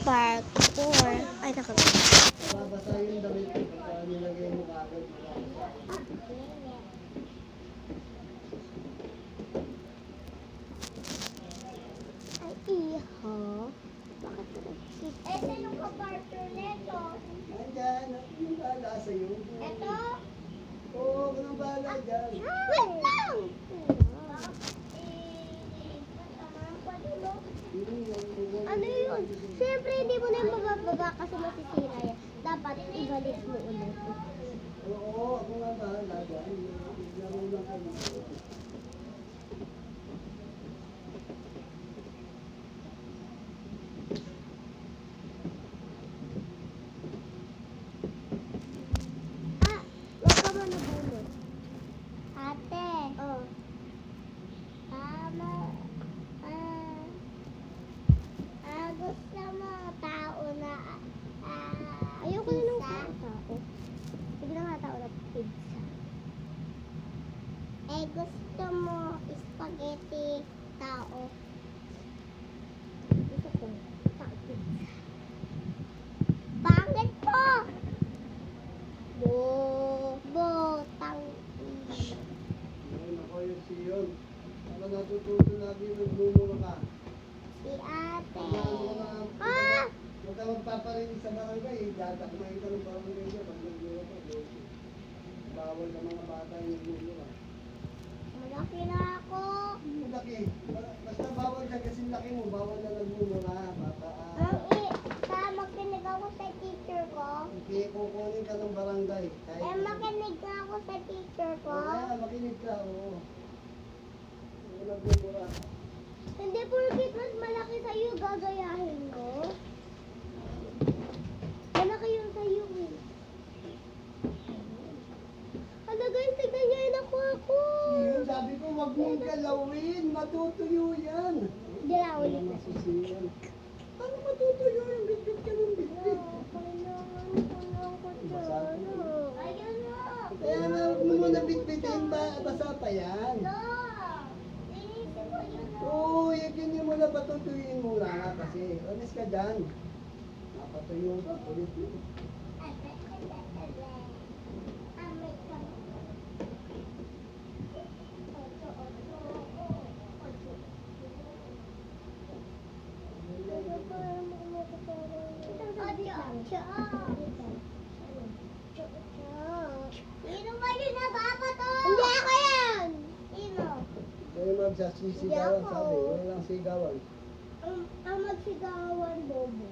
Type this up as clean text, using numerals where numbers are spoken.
Parkour. Ay, nakagano. Babasa yung damit ko. Para nilagay mo kagad. Ay, iho. Bakit ka nag-sit? Sino ka partner nito? Nandyan. Anong bahala sa'yo? Ito? Oo, anong bahala dyan? Wait lang! Ano yun? Siyempre, hindi mo na yung mabababa kasi masisira yan. Dapat ibalik mo ulit. Oo, ako nga bahala dyan. Laro lang kayo. Ah, wag ka mo nabulot. Ate. Oh. Tama. Gusto mo tao na ayoko na ng tao. Sige na nga tao na pizza. Gusto mo spaghetti tao. Gusto ko tao pizza. Pangit po! Tang. Ayun, ako yung siyon. Ako natututo lagi nagmumura ka. Si ate. Ah! Huwag ka magpaparinig sa barangay. Dadakmain ka ng barangay niya. Pag nagmumura ka. Bawal sa mga bata yung nagmumura. Malaki na ako. Laki. Basta bawal ka kasi laki mo. Bawal na nagmumura. Bata. Makinig ako sa teacher ko. Okay, kukunin ka ng barangay. Makinig na ako sa teacher ko. Kaya makinig ka. Oo. Huwag nagmumura. Hindi porkit mas malaki sa'yo, gagayahin ko. Malaki yung sa'yo eh. Hala guys, nagganyan ako. Yun, sabi ko, wag mong galawin. Matutuyo yan. Hindi na ulit. Wala masusiyan. Paano matutuyo yung bitbit ka ng bitbit? Kailangan ko ng kutsara. Ayun na. Kaya nga, huwag mo muna bitbitin ba? Basa pa yan. Inisip ko yun. Oo, yun mo na patutuyuin muna nga kasi. Alis ka dyan. Napatuyo ka. Ulit mo. Sino ba yun nababato? Hindi ako yan! Sino? Kaya magsasisigawan, sabi. Wala lang sigawan. Ang magsigawan, Bobo.